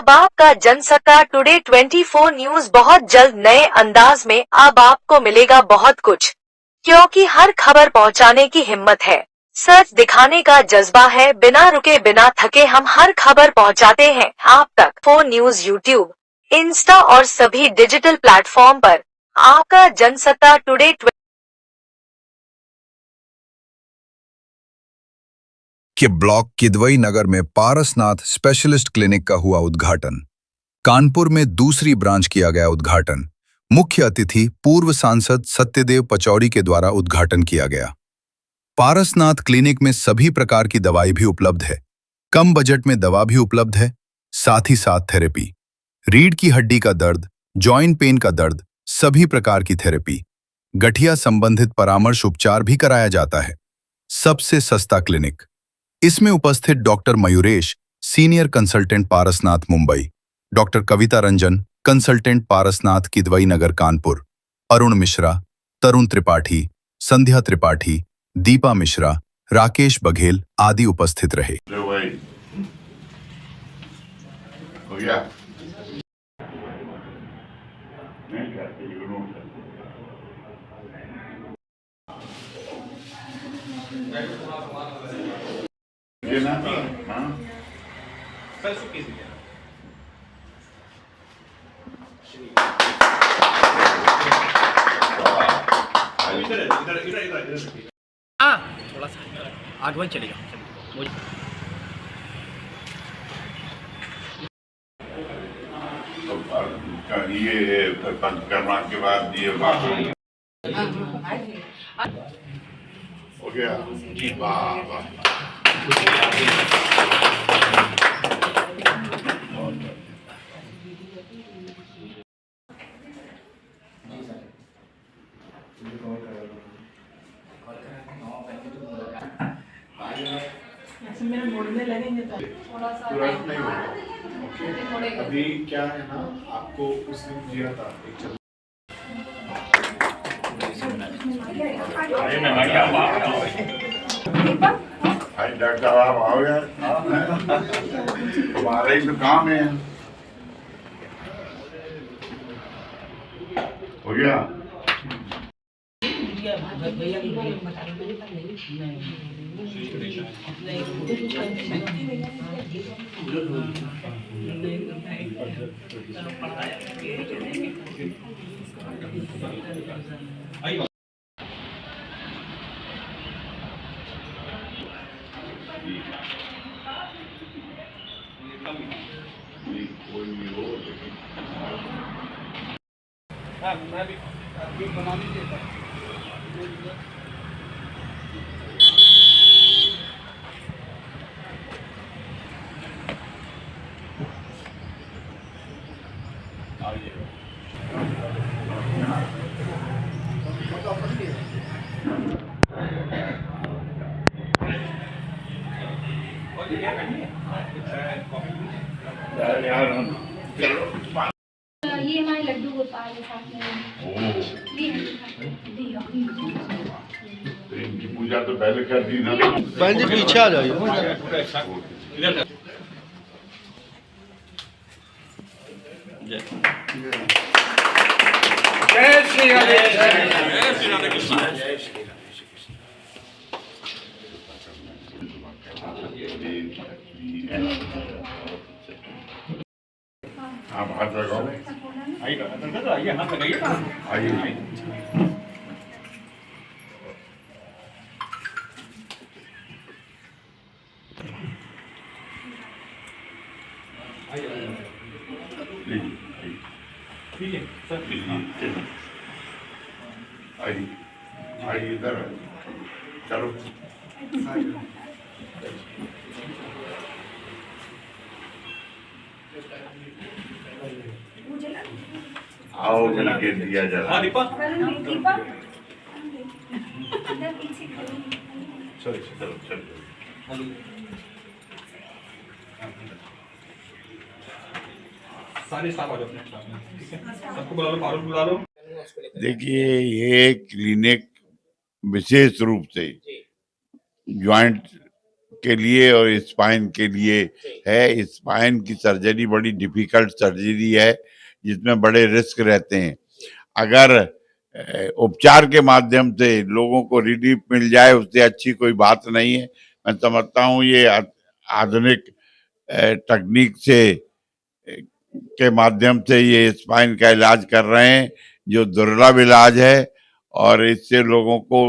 अब आपका Jansatta today 24 news बहुत जल्द नए अंदाज में अब आपको मिलेगा बहुत कुछ, क्योंकि हर खबर पहुंचाने की हिम्मत है, सच दिखाने का जज्बा है, बिना रुके बिना थके हम हर खबर पहुंचाते हैं आप तक। फोन न्यूज यूट्यूब, इंस्टा और सभी डिजिटल प्लेटफॉर्म पर आपका जनसत्ता टुडे के ब्लॉक किदवई नगर में पारसनाथ स्पेशलिस्ट क्लिनिक का हुआ उद्घाटन। कानपुर में दूसरी ब्रांच किया गया उद्घाटन। मुख्य अतिथि पूर्व सांसद सत्यदेव पचौरी के द्वारा उद्घाटन किया गया। पारसनाथ क्लिनिक में सभी प्रकार की दवाई भी उपलब्ध है, कम बजट में दवा भी उपलब्ध है, साथ ही साथ थेरेपी, रीढ़ की हड्डी का दर्द, जॉइंट पेन का दर्द, सभी प्रकार की थेरेपी, गठिया संबंधित परामर्श उपचार भी कराया जाता है। सबसे सस्ता क्लिनिक। इसमें उपस्थित doctor Mayuresh, senior consultant Parasnath Mumbai, doctor Kavita Ranjan, consultant Parasnath Kidwai Nagar Kanpur, Arun Mishra, Tarun Tripathi, Sandhya Tripathi, Deepa Mishra, Rakesh Baghel आदि उपस्थित रहे। थोड़ा सा आगे चलेगा। ये परिक्रमा के बाद ये हो गया जी। वाह वाह। मेरा मुड़ने लगेंगे तो तुरंत नहीं होगा। अभी क्या है ना, आपको उस दिन दिया था एक डॉक्टर साहब आओ यार, तुम्हारा ही तो काम है। हो गया। कोई नहीं हो लेकिन मैं भी बना लीजिए। ये हमारे लड्डू गोपाल के साथ में इनकी पूजा तो पहले कर दी ना। जी पीछे आ जाइए। जय श्री राधे, जय श्री राधे कृष्ण। आप हाथ लगाओ। आइए हाथ लगाइए। आइए। आइए इधर चलो। आओ मिलके दिया जला। चलो चलो चलो। सारे स्टाफ आ जाओ अपने स्टाफ में, ठीक है? सबको बुला लो, फारूक बुला लो। देखिए, ये क्लिनिक विशेष रूप से ज्वाइंट के लिए और स्पाइन के लिए है। स्पाइन की सर्जरी बड़ी डिफिकल्ट सर्जरी है जिसमें बड़े रिस्क रहते हैं। अगर उपचार के माध्यम से लोगों को रिलीफ मिल जाए उससे अच्छी कोई बात नहीं है। मैं समझता हूँ ये आधुनिक तकनीक से के माध्यम से ये स्पाइन का इलाज कर रहे हैं जो दुर्लभ इलाज है और इससे लोगों को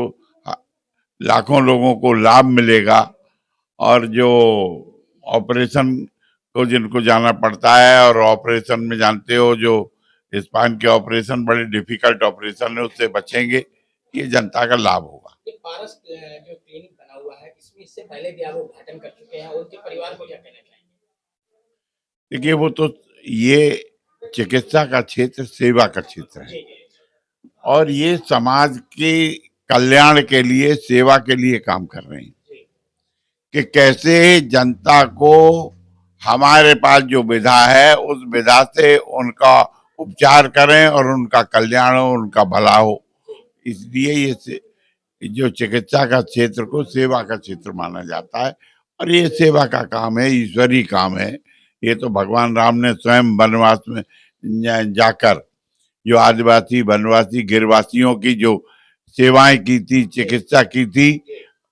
लाखों लोगों को लाभ मिलेगा। और जो ऑपरेशन को जिनको जाना पड़ता है और ऑपरेशन में जानते हो जो स्पाइन के ऑपरेशन बड़े डिफिकल्ट ऑपरेशन है उससे बचेंगे। ये जनता का लाभ होगा। ये पारस जो क्लिनिक बना हुआ है इसमें इससे पहले भी आप उद्घाटन कर चुके हैं, उनके परिवार को क्या कहना चाहेंगे? देखिए वो तो ये चिकित्सा का क्षेत्र सेवा का क्षेत्र है और ये समाज के कल्याण के लिए सेवा के लिए काम कर रहे हैं कि कैसे जनता को हमारे पास जो विधा है उस विधा से उनका उपचार करें और उनका कल्याण हो, उनका भला हो। इसलिए ये जो चिकित्सा का क्षेत्र को सेवा का क्षेत्र माना जाता है और ये सेवा का काम है, ईश्वरीय काम है। ये तो भगवान राम ने स्वयं वनवास में जाकर जो आदिवासी वनवासी गिरवासियों की जो सेवाएं की थी, चिकित्सा की थी,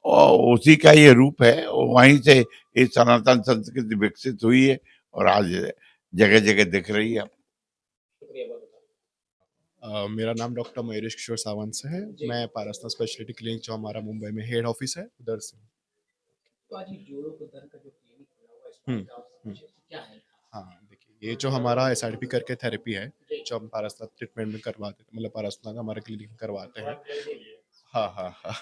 और उसी का ये रूप है। वहीं से ये सनातन संस्कृति विकसित हुई है और आज जगह जगह दिख रही है। मेरा नाम डॉक्टर मयूरेश किशोर सावंत से है। मैं पारसनाथ स्पेशलिटी क्लिनिक जो हमारा मुंबई में हेड ऑफिस है उधर से। तो आज ये जोड़ों को दर्द का जो क्लिनिक खुला हुआ है हम्म, इसका क्या है? हाँ देखिए, ये जो हमारा एसआरपी करके थेरेपी है जो हम पारसनाथ ट्रीटमेंट में करवाते हैं, मतलब पारसनाथ हमारे क्लिनिक में करवाते हैं। हाँ हाँ हाँ,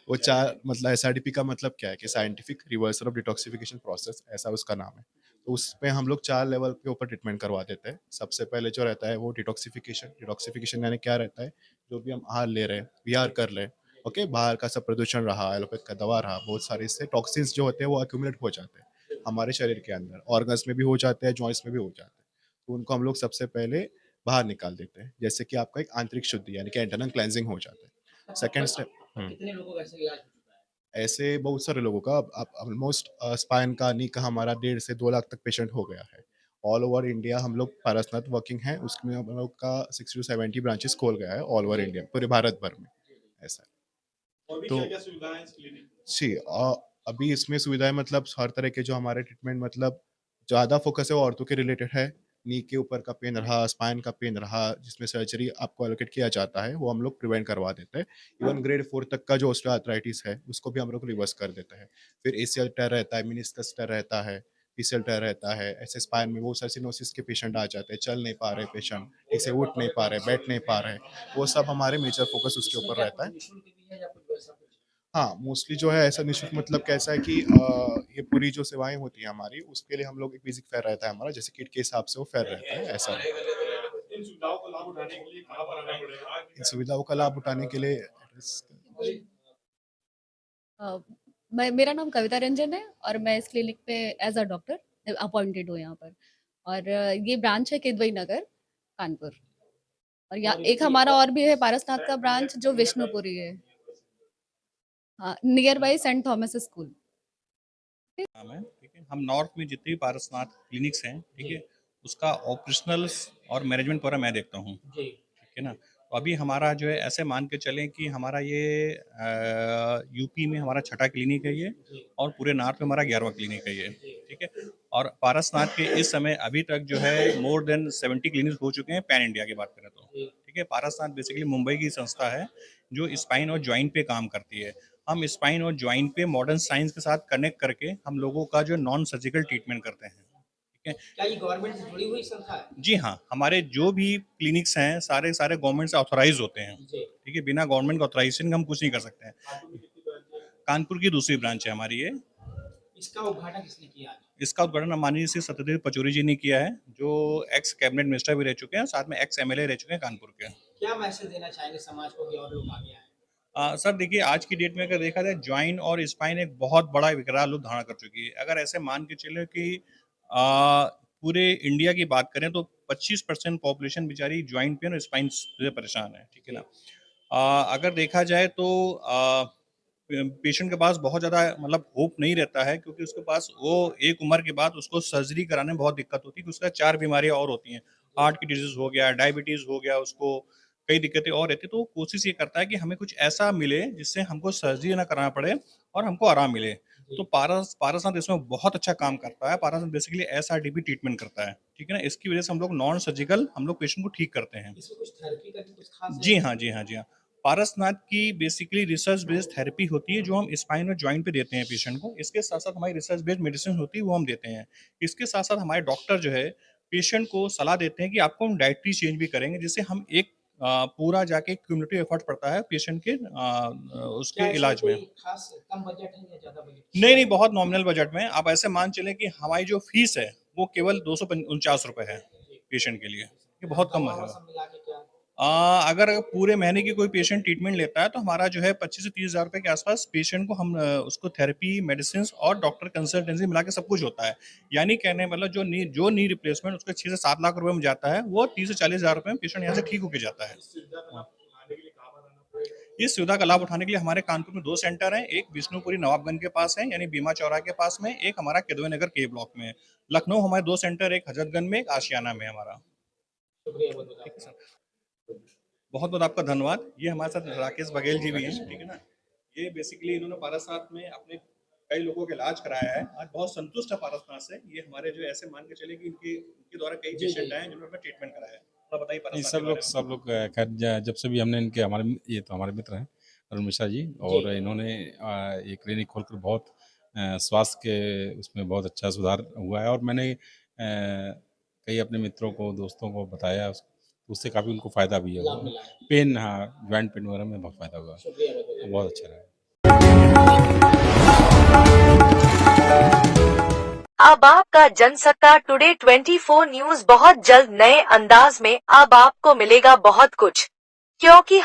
वो चार मतलब एसआरडीपी का मतलब क्या है कि scientific reversal of detoxification process, ऐसा उसका नाम है। तो उसमें हम लोग 4 लेवल के ऊपर ट्रीटमेंट करवा देते हैं। सबसे पहले जो रहता है वो डिटॉक्सिफिकेशन। डिटॉक्सिफिकेशन यानी क्या रहता है, जो भी हम आहार ले रहे हैं, विहार कर रहे हैं, ओके, बाहर का सब प्रदूषण रहा, एलोपैथ का दवा रहा, बहुत सारे इससे टॉक्सिन्स जो होते हैं वो अक्यूमुलेट हो जाते हैं हमारे शरीर के अंदर, ऑर्गन्स में भी हो जाते हैं, जॉइंट्स में भी हो जाते हैं। तो उनको हम लोग सबसे पहले बाहर निकाल देते हैं, जैसे कि आपका एक आंतरिक शुद्धि यानी कि इंटरनल क्लेंजिंग हो जाता है। सेकेंड स्टेप, कितने लोगों का ऐसा इलाज हो चुका है? ऐसे बहुत सारे लोगों का अब ऑलमोस्ट स्पाइन का नी का हमारा 1.5 से 2 लाख तक पेशेंट हो गया है। ऑल ओवर इंडिया हम लोग पारसनाथ वर्किंग है, उसमें हम लोग का 60 टू 70 ब्रांचेस खोल गया है ऑल ओवर इंडिया, पूरे भारत भर में ऐसा है। और भी तो क्या-क्या सुविधाएं हैं इस क्लिनिक? जी अभी इसमें सुविधाएं मतलब हर तरह के जो हमारे ट्रीटमेंट मतलब ज़्यादा फोकस है वो ऑर्थो के रिलेटेड है। नी के ऊपर का पेन रहा, स्पाइन का पेन रहा, जिसमें सर्जरी आपको एलोकेट किया जाता है, वो हम लोग प्रिवेंट करवा देते हैं। इवन ग्रेड 4 तक का जो ऑस्टियोआर्थराइटिस है, उसको भी हम लोग रिवर्स कर देते हैं। फिर एसीएल टेयर रहता है, मेनिस्कस टेयर रहता है, पीसीएल टेयर रहता है। ऐसे स्पाइन में बहुत सारे सिनोसिस के पेशेंट आ जाते हैं, चल नहीं पा रहे पेशेंट, ठीक से उठ नहीं पा रहे, बैठ नहीं पा रहे। वो सब हमारे मेजर फोकस उसके इसमें ऊपर क्या रहता है। निःशुल्क भी है या कुछ वैसा कुछ? हाँ, मोस्टली जो है ऐसा निःशुल्क मतलब कैसा है कि ये पूरी जो सेवाएँ होती हैं हमारी, उसके लिए हम लोग एक बेसिक फेयर रहता है हमारा, जैसे किट के हिसाब से वो फेयर रहता है, ऐसा रहता है। इन सुविधाओं का लाभ उठाने के लिए कहाँ पर आना पड़ेगा? इन सुविधाओं का लाभ उठाने के लिए एड्रेस अ, मैं मेरा नाम कविता रंजन है और मैं इस क्लिनिक पे एज अ डॉक्टर अपॉइंटेड हूँ यहाँ पर। और ये ब्रांच है किदवई नगर, कानपुर। और यहाँ एक हमारा और भी है पारसनाथ का ब्रांच जो विष्णुपुरी है, हाँ, near by Saint Thomas school. नाम है, ठीक है। हम नॉर्थ में जितने भी पारसनाथ क्लिनिक्स हैं, ठीक है, उसका ऑपरेशनल्स और मैनेजमेंट पूरा मैं देखता हूँ, जी। ठीक है ना। तो अभी हमारा जो है ऐसे मान के चलें कि हमारा ये यूपी में हमारा छठा क्लिनिक है ये, और पूरे नॉर्थ में हमारा 11वां क्लिनिक है ये, ठीक है। और पारसनाथ के इस समय अभी तक जो है मोर देन 70 क्लिनिक्स हो चुके हैं पैन इंडिया की बात करें तो, ठीक है। पारसनाथ बेसिकली मुंबई की संस्था है जो स्पाइन और ज्वाइंट पे काम करती है। हम स्पाइन और ज्वाइंट पे मॉडर्न साइंस के साथ कनेक्ट करके हम लोगों का जो नॉन सर्जिकल ट्रीटमेंट करते हैं, ठीक है। क्या ये गवर्नमेंट से जुड़ी हुई संस्था है? जी हाँ, हमारे जो भी क्लिनिक्स हैं सारे सारे गवर्नमेंट से ऑथोराइज होते हैं, जी। ठीक है। बिना गवर्नमेंट के ऑथोराइजेशन के हम कुछ नहीं कर सकते हैं। कानपुर की दूसरी ब्रांच है हमारी ये। इसका उद्घाटन किसने किया आज? इसका उद्घाटन माननीय श्री सत्यदेव पचौरी जी ने किया है, जो एक्स कैबिनेट मिनिस्टर भी रह चुके हैं, साथ में एक्स एमएलए रह चुके हैं कानपुर के। क्या मैसेज देना चाहेंगे समाज को कि और लोग आगे आए? सर देखिए, आज की डेट में अगर देखा जाए ज्वाइन और स्पाइन एक बहुत बड़ा विकराल रूप धारण कर चुकी है। अगर ऐसे मान के चले कि पूरे इंडिया की बात करें तो 25% पॉपुलेशन बेचारी ज्वाइंट पेन और स्पाइन से परेशान है, ठीक है ना। अगर देखा जाए तो पेशेंट के पास बहुत ज़्यादा मतलब होप नहीं रहता है, क्योंकि उसके पास वो एक उम्र के बाद उसको सर्जरी कराने में बहुत दिक्कत होती है, क्योंकि उसका 4 बीमारियाँ और होती हैं। हार्ट की डिजीज़ हो गया, डायबिटीज़ हो गया उसको, कई दिक्कतें और रहती हैं। तो वो कोशिश ये करता है कि हमें कुछ ऐसा मिले जिससे हमको सर्जरी ना कराना पड़े और हमको आराम मिले। तो पारसनाथ इसमें बहुत अच्छा काम करता है। पारसनाथ बेसिकली एसआरडीपी ट्रीटमेंट करता है, ठीक है ना? इसकी वजह से हम लोग नॉन सर्जिकल हम लोग पेशेंट को ठीक करते हैं। इसमें कुछ थेरेपी का भी कुछ खास जी हाँ, जी हाँ, जी हाँ। पारसनाथ की बेसिकली रिसर्च बेस्ड थेरेपी होती है, जो हम स्पाइन और जॉइंट पे देते हैं पेशेंट को। इसके साथ-साथ हमारी रिसर्च बेस्ड मेडिसिन होती है, वो हम देते हैं। इसके साथ-साथ हमारे डॉक्टर जो है, पेशेंट को सलाह देते हैं कि आपको हम डाइटरी चेंज भी करेंगे, जिससे हम एक पूरा जाके क्युमुलेटिव एफर्ट पड़ता है पेशेंट के क्या उसके इसमें इलाज में। कोई खास कम बजट है या ज्यादा बजट? नहीं, नहीं, बहुत नॉमिनल बजट में। आप ऐसे मान चलें कि हमारी जो फीस है, वो केवल ₹249 है पेशेंट के लिए। ये बहुत कम दवा है। सब मिला के क्या? अगर पूरे महीने की कोई पेशेंट ट्रीटमेंट लेता है, तो हमारा जो है 25 से 30 हज़ार रुपए के आसपास पेशेंट को हम उसको थेरेपी, मेडिसिन्स और डॉक्टर कंसल्टेंसी मिला के सब कुछ होता है। यानी कहने का मतलब जो नी रिप्लेसमेंट उसका 6 से 7 लाख रुपए में जाता है, वो 30 से 40 हज़ार रुपए में पेशेंट यहाँ से ठीक होके जाता है। इस सुविधा का लाभ उठाने के लिए हमारे कानपुर में 2 सेंटर हैं, एक विष्णुपुरी नवाबगंज के पास है, यानी भीमा चौराहे के पास में, एक हमारा केदवई नगर के ब्लॉक में है। लखनऊ हमारे 2 सेंटर, एक हजरतगंज में, एक आशियाना में है हमारा। शुक्रिया बहुत बहुत ठीक है आपका। सर। बहुत-बहुत आपका धन्यवाद। ये हमारे साथ राकेश बघेल जी भी हैं, ठीक है ना? ये बेसिकली इन्होंने पारसनाथ में अपने कई लोगों का इलाज कराया है। आज बहुत संतुष्ट है पारसनाथ से। ये हमारे जो ऐसे मान के चले कि इनके द्वारा कई पेशेंट आए हैं जिन्होंने अपना ट्रीटमेंट कराया है। थोड़ा बताइए नहीं, पारसनाथ के बारे में। सब लोग खैर जब से भी हमने इनके हमारे ये तो हमारे मित्र हैं अरुण मिश्रा जी, और इन्होंने ये क्लिनिक खोलकर बहुत स्वास्थ्य के उसमें बहुत अच्छा सुधार हुआ है, और मैंने कई अपने मित्रों को, दोस्तों को बताया, उससे काफ़ी उनको फ़ायदा भी है। लाभ मिला है। पेन, हाँ, जॉइंट पेन वगैरह में बहुत फ़ायदा हुआ, शुक्रिया बहुत बहुत। बहुत अच्छा रहा। अब आपका जनसत्ता टुडे 24 न्यूज बहुत जल्द नए अंदाज में अब आपको मिलेगा बहुत कुछ, क्योंकि